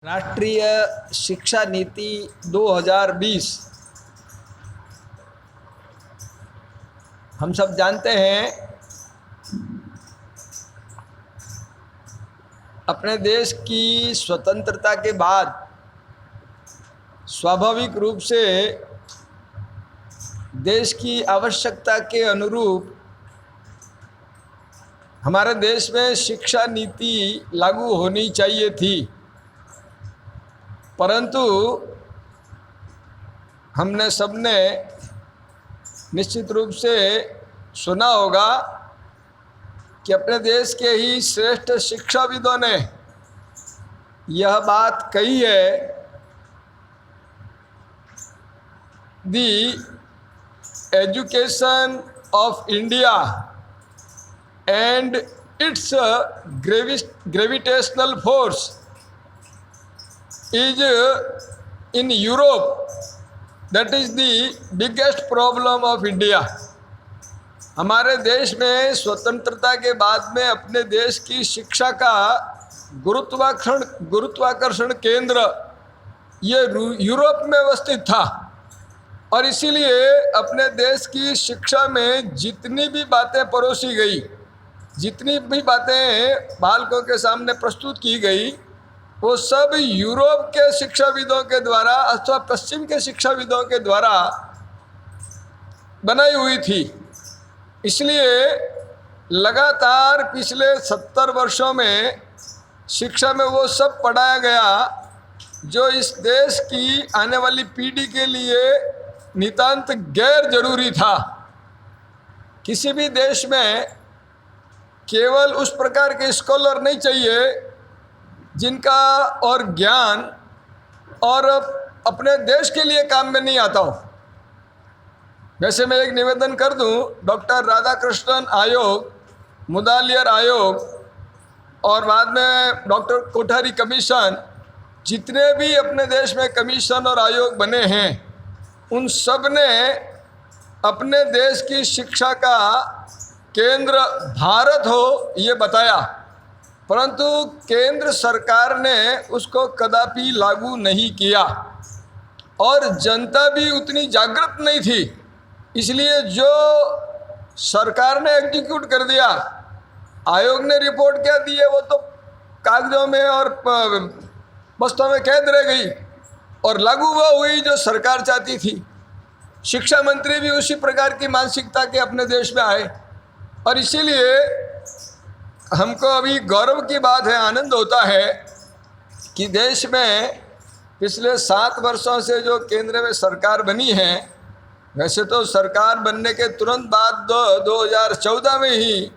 राष्ट्रीय शिक्षा नीति 2020 हम सब जानते हैं अपने देश की स्वतंत्रता के बाद स्वाभाविक रूप से देश की आवश्यकता के अनुरूप हमारे देश में शिक्षा नीति लागू होनी चाहिए थी, परंतु हमने सबने निश्चित रूप से सुना होगा कि अपने देश के ही श्रेष्ठ शिक्षाविदों ने यह बात कही है, the education of India and its gravitational force is in Europe, that is the biggest problem of India। हमारे देश में स्वतंत्रता के बाद में अपने देश की शिक्षा का गुरुत्वाकर्षण केंद्र ये यूरोप में अवस्थित था, और इसीलिए अपने देश की शिक्षा में जितनी भी बातें परोसी गई, जितनी भी बातें बालकों के सामने प्रस्तुत की गई, वो सब यूरोप के शिक्षाविदों के द्वारा अथवा पश्चिम के शिक्षाविदों के द्वारा बनाई हुई थी। इसलिए लगातार पिछले 70 वर्षों में शिक्षा में वो सब पढ़ाया गया जो इस देश की आने वाली पीढ़ी के लिए नितांत गैर जरूरी था। किसी भी देश में केवल उस प्रकार के स्कॉलर नहीं चाहिए जिनका और ज्ञान और अपने देश के लिए काम में नहीं आता हो। वैसे मैं एक निवेदन कर दूं, डॉक्टर राधाकृष्णन आयोग, मुदालियर आयोग और बाद में डॉक्टर कोठारी कमीशन, जितने भी अपने देश में कमीशन और आयोग बने हैं, उन सब ने अपने देश की शिक्षा का केंद्र भारत हो ये बताया, परंतु केंद्र सरकार ने उसको कदापि लागू नहीं किया और जनता भी उतनी जागृत नहीं थी। इसलिए जो सरकार ने एग्जीक्यूट कर दिया, आयोग ने रिपोर्ट क्या दी है वो तो कागजों में और बस्तों में कैद रह गई, और लागू वह हुई जो सरकार चाहती थी। शिक्षा मंत्री भी उसी प्रकार की मानसिकता के अपने देश में आए, और इसीलिए हमको अभी गौरव की बात है, आनंद होता है कि देश में पिछले 7 वर्षों से जो केंद्र में सरकार बनी है, वैसे तो सरकार बनने के तुरंत बाद 2014 में ही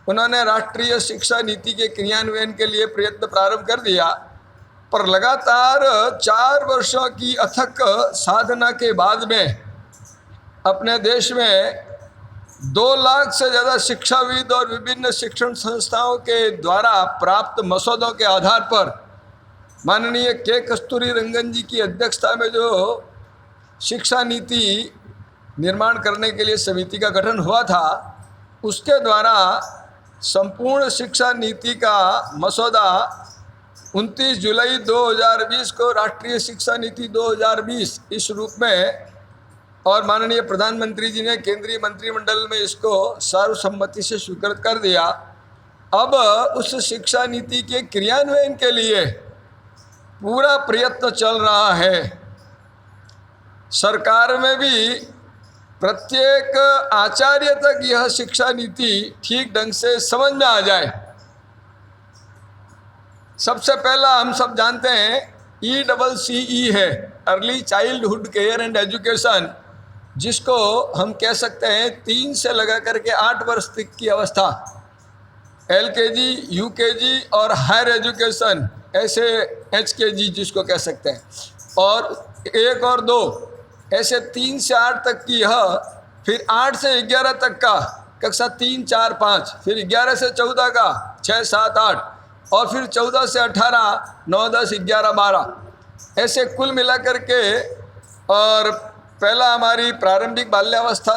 उन्होंने राष्ट्रीय शिक्षा नीति के क्रियान्वयन के लिए प्रयत्न प्रारंभ कर दिया, पर लगातार 4 वर्षों की अथक साधना के बाद में अपने देश में 2 लाख से ज़्यादा शिक्षाविद और विभिन्न शिक्षण संस्थाओं के द्वारा प्राप्त मसौदों के आधार पर माननीय के कस्तूरी रंगन जी की अध्यक्षता में जो शिक्षा नीति निर्माण करने के लिए समिति का गठन हुआ था, उसके द्वारा संपूर्ण शिक्षा नीति का मसौदा 29 जुलाई 2020 को राष्ट्रीय शिक्षा नीति 2020 इस रूप में, और माननीय प्रधानमंत्री जी ने केंद्रीय मंत्रिमंडल में इसको सर्वसम्मति से स्वीकृत कर दिया। अब उस शिक्षा नीति के क्रियान्वयन के लिए पूरा प्रयत्न चल रहा है। सरकार में भी प्रत्येक आचार्य तक यह शिक्षा नीति ठीक ढंग से समझ में आ जाए। सबसे पहला हम सब जानते हैं ECCE है, early childhood care and education, जिसको हम कह सकते हैं 3 से लगा करके 8 वर्ष तक की अवस्था, LKG, UKG और हायर एजुकेशन, ऐसे HKG जिसको कह सकते हैं, और 1 और 2 ऐसे 3 से 8 तक की यह, फिर 8 से 11 तक का कक्षा 3, 4, 5, फिर 11 से 14 का 6, 7, 8, और फिर 14 से 18, 9, 10, 11, 12, ऐसे कुल मिलाकर के। और पहला हमारी प्रारंभिक बाल्यावस्था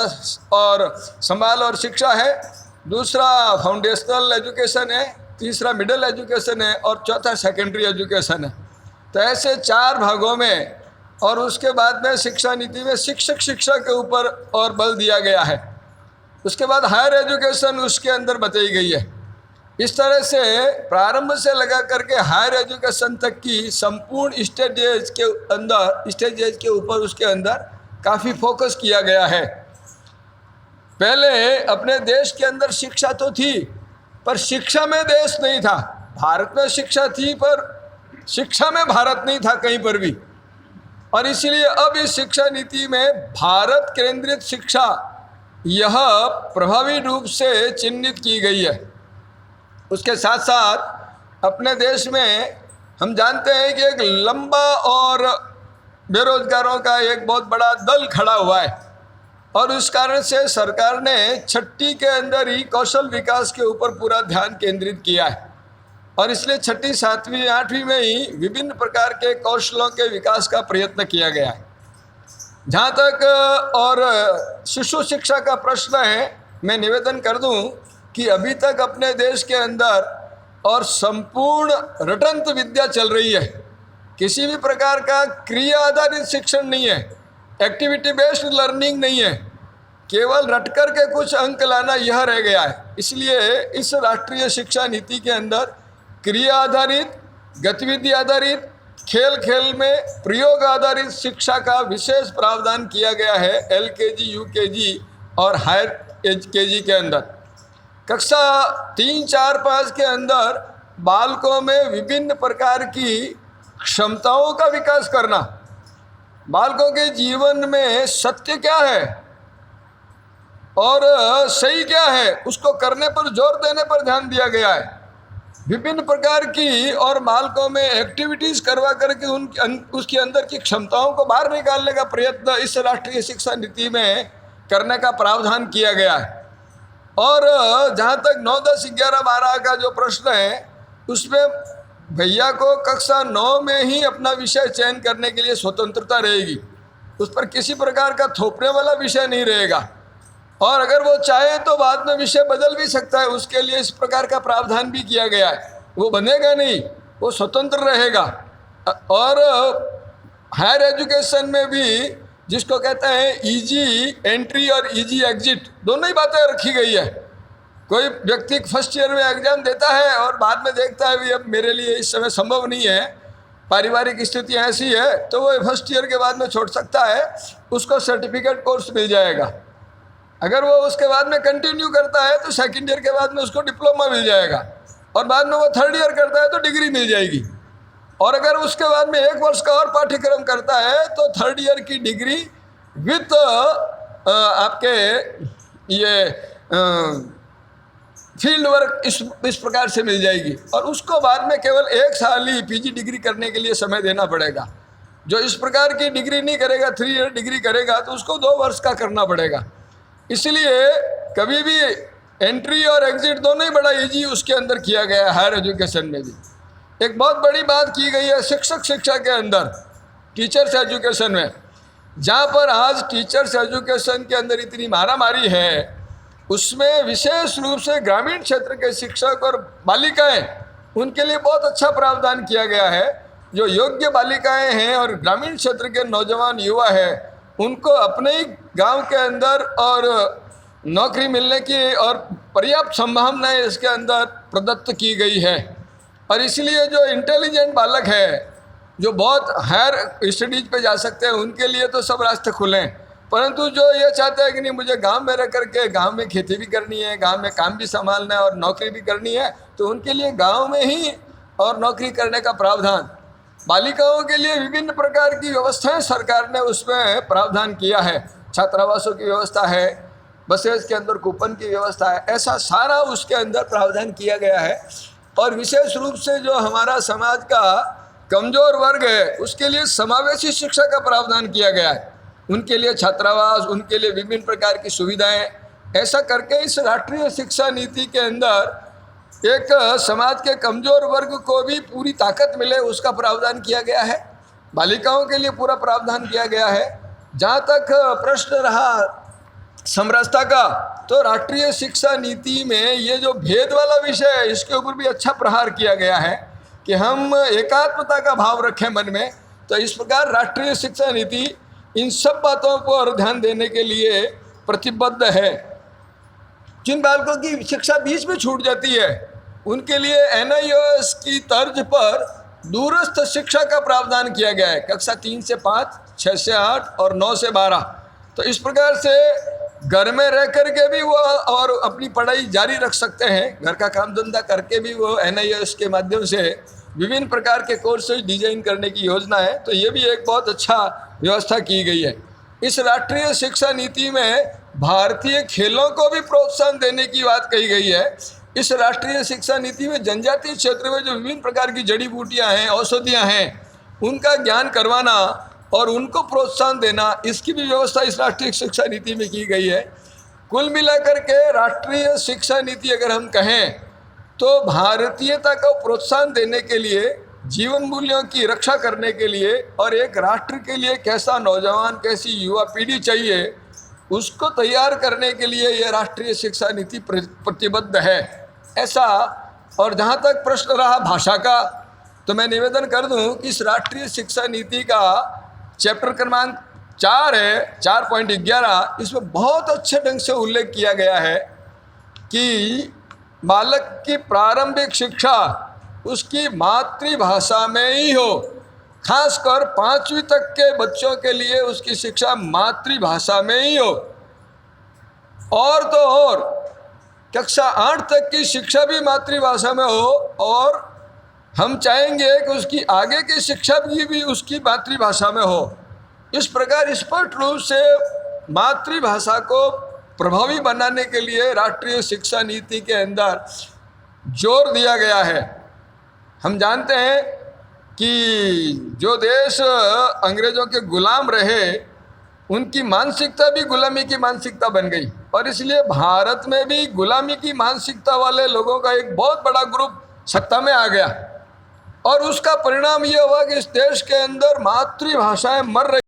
और संभाल और शिक्षा है, दूसरा फाउंडेशनल एजुकेशन है, तीसरा मिडिल एजुकेशन है और चौथा सेकेंडरी एजुकेशन है। तो ऐसे 4 भागों में, और उसके बाद में शिक्षा नीति में शिक्षक शिक्षा के ऊपर और बल दिया गया है। उसके बाद हायर एजुकेशन उसके अंदर बताई गई है। इस तरह से प्रारंभ से लगा करके हायर एजुकेशन तक की संपूर्ण स्टेजेज के ऊपर उसके अंदर काफ़ी फोकस किया गया है। पहले अपने देश के अंदर शिक्षा तो थी, पर शिक्षा में देश नहीं था। भारत में शिक्षा थी, पर शिक्षा में भारत नहीं था कहीं पर भी। और इसलिए अब इस शिक्षा नीति में भारत केंद्रित शिक्षा यह प्रभावी रूप से चिन्हित की गई है। उसके साथ साथ अपने देश में हम जानते हैं कि एक लंबा और बेरोजगारों का एक बहुत बड़ा दल खड़ा हुआ है, और उस कारण से सरकार ने 6ठी के अंदर ही कौशल विकास के ऊपर पूरा ध्यान केंद्रित किया है। और इसलिए 6ठी, 7वीं, 8वीं में ही विभिन्न प्रकार के कौशलों के विकास का प्रयत्न किया गया है। जहाँ तक और शिशु शिक्षा का प्रश्न है, मैं निवेदन कर दूं कि अभी तक अपने देश के अंदर और संपूर्ण रटंत विद्या चल रही है। किसी भी प्रकार का क्रिया आधारित शिक्षण नहीं है, एक्टिविटी बेस्ड लर्निंग नहीं है, केवल रट कर के कुछ अंक लाना यह रह गया है। इसलिए इस राष्ट्रीय शिक्षा नीति के अंदर क्रिया आधारित, गतिविधि आधारित, खेल खेल में प्रयोग आधारित शिक्षा का विशेष प्रावधान किया गया है। LKG, UKG और हायर KG के अंदर कक्षा 3, 4, 5 के अंदर बालकों में विभिन्न प्रकार की क्षमताओं का विकास करना, बालकों के जीवन में सत्य क्या है और सही क्या है, उसको करने पर जोर देने पर ध्यान दिया गया है। विभिन्न प्रकार की और बालकों में एक्टिविटीज़ करवा करके उसके अंदर की क्षमताओं को बाहर निकालने का प्रयत्न इस राष्ट्रीय शिक्षा नीति में करने का प्रावधान किया गया है। और जहाँ तक 9, 10, 11, 12 का जो प्रश्न है, उसमें भैया को कक्षा 9 में ही अपना विषय चयन करने के लिए स्वतंत्रता रहेगी। उस पर किसी प्रकार का थोपने वाला विषय नहीं रहेगा, और अगर वो चाहे तो बाद में विषय बदल भी सकता है। उसके लिए इस प्रकार का प्रावधान भी किया गया है। वो बनेगा नहीं, वो स्वतंत्र रहेगा। और हायर एजुकेशन में भी जिसको कहते हैं ईजी एंट्री और ईजी एग्जिट, दोनों ही बातें रखी गई है। कोई व्यक्ति फर्स्ट ईयर में एग्जाम देता है और बाद में देखता है भी अब मेरे लिए इस समय संभव नहीं है, पारिवारिक स्थिति ऐसी है, तो वो फर्स्ट ईयर के बाद में छोड़ सकता है, उसको सर्टिफिकेट कोर्स मिल जाएगा। अगर वो उसके बाद में कंटिन्यू करता है तो सेकेंड ईयर के बाद में उसको डिप्लोमा मिल जाएगा, और बाद में वो थर्ड ईयर करता है तो डिग्री मिल जाएगी। और अगर उसके बाद में 1 वर्ष का और पाठ्यक्रम करता है तो थर्ड ईयर की डिग्री विथ आपके ये फील्ड वर्क इस प्रकार से मिल जाएगी। और उसको बाद में केवल 1 साल ही PG डिग्री करने के लिए समय देना पड़ेगा। जो इस प्रकार की डिग्री नहीं करेगा, 3 ईयर डिग्री करेगा, तो उसको 2 वर्ष का करना पड़ेगा। इसलिए कभी भी एंट्री और एग्जिट दोनों ही बड़ा ईजी उसके अंदर किया गया है। हायर एजुकेशन में भी एक बहुत बड़ी बात की गई है शिक्षक शिक्षा के अंदर, टीचर्स एजुकेशन में, जहाँ पर आज टीचर्स एजुकेशन के अंदर इतनी मारामारी है, उसमें विशेष रूप से ग्रामीण क्षेत्र के शिक्षक और बालिकाएं, उनके लिए बहुत अच्छा प्रावधान किया गया है। जो योग्य बालिकाएं हैं और ग्रामीण क्षेत्र के नौजवान युवा हैं, उनको अपने ही गांव के अंदर और नौकरी मिलने की और पर्याप्त संभावनाएं इसके अंदर प्रदत्त की गई है। और इसलिए जो इंटेलिजेंट बालक है, जो बहुत हायर स्टडीज पे जा सकते हैं, उनके लिए तो सब रास्ते खुले हैं। परंतु जो ये चाहते हैं कि नहीं मुझे गांव में रह करके गांव में खेती भी करनी है, गांव में काम भी संभालना है और नौकरी भी करनी है, तो उनके लिए गांव में ही और नौकरी करने का प्रावधान, बालिकाओं के लिए विभिन्न प्रकार की व्यवस्थाएं सरकार ने उसमें प्रावधान किया है। छात्रावासों की व्यवस्था है, बसेस के अंदर कूपन की व्यवस्था है, ऐसा सारा उसके अंदर प्रावधान किया गया है। और विशेष रूप से जो हमारा समाज का कमज़ोर वर्ग है, उसके लिए समावेशी शिक्षा का प्रावधान किया गया है। उनके लिए छात्रावास, उनके लिए विभिन्न प्रकार की सुविधाएं, ऐसा करके इस राष्ट्रीय शिक्षा नीति के अंदर एक समाज के कमज़ोर वर्ग को भी पूरी ताकत मिले उसका प्रावधान किया गया है। बालिकाओं के लिए पूरा प्रावधान किया गया है। जहाँ तक प्रश्न रहा समरसता का, तो राष्ट्रीय शिक्षा नीति में ये जो भेद वाला विषय है, इसके ऊपर भी अच्छा प्रहार किया गया है। कि हम एकात्मता का भाव रखें मन में। तो इस प्रकार राष्ट्रीय शिक्षा नीति इन सब बातों पर ध्यान देने के लिए प्रतिबद्ध है। जिन बालकों की शिक्षा बीच में छूट जाती है उनके लिए NIOS की तर्ज पर दूरस्थ शिक्षा का प्रावधान किया गया है, कक्षा 3 से 5, 6 से 8 और 9 से 12। तो इस प्रकार से घर में रह कर के भी वो और अपनी पढ़ाई जारी रख सकते हैं, घर का काम धंधा करके भी वो NIOS के माध्यम से विभिन्न प्रकार के कोर्सेज डिजाइन करने की योजना है। तो ये भी एक बहुत अच्छा व्यवस्था की गई है। इस राष्ट्रीय शिक्षा नीति में भारतीय खेलों को भी प्रोत्साहन देने की बात कही गई है। इस राष्ट्रीय शिक्षा नीति में जनजातीय क्षेत्र में जो विभिन्न प्रकार की जड़ी बूटियां हैं, औषधियां हैं, उनका ज्ञान करवाना और उनको प्रोत्साहन देना, इसकी भी व्यवस्था इस राष्ट्रीय शिक्षा नीति में की गई है। कुल मिलाकर के राष्ट्रीय शिक्षा नीति अगर हम कहें तो भारतीयता को प्रोत्साहन देने के लिए, जीवन मूल्यों की रक्षा करने के लिए और एक राष्ट्र के लिए कैसा नौजवान, कैसी युवा पीढ़ी चाहिए, उसको तैयार करने के लिए यह राष्ट्रीय शिक्षा नीति प्रतिबद्ध है, ऐसा। और जहाँ तक प्रश्न रहा भाषा का, तो मैं निवेदन कर दूं कि इस राष्ट्रीय शिक्षा नीति का चैप्टर क्रमांक 4 है, 4.11, इसमें बहुत अच्छे ढंग से उल्लेख किया गया है कि बालक की प्रारंभिक शिक्षा उसकी मातृभाषा में ही हो। खासकर 5वीं तक के बच्चों के लिए उसकी शिक्षा मातृभाषा में ही हो, और तो और कक्षा 8 तक की शिक्षा भी मातृभाषा में हो, और हम चाहेंगे कि उसकी आगे की शिक्षा भी उसकी मातृभाषा में हो। इस प्रकार स्पष्ट रूप से मातृभाषा को प्रभावी बनाने के लिए राष्ट्रीय शिक्षा नीति के अंदर जोर दिया गया है। हम जानते हैं कि जो देश अंग्रेज़ों के गुलाम रहे, उनकी मानसिकता भी गुलामी की मानसिकता बन गई, और इसलिए भारत में भी गुलामी की मानसिकता वाले लोगों का एक बहुत बड़ा ग्रुप सत्ता में आ गया, और उसका परिणाम ये हुआ कि इस देश के अंदर मातृभाषाएं मर रही।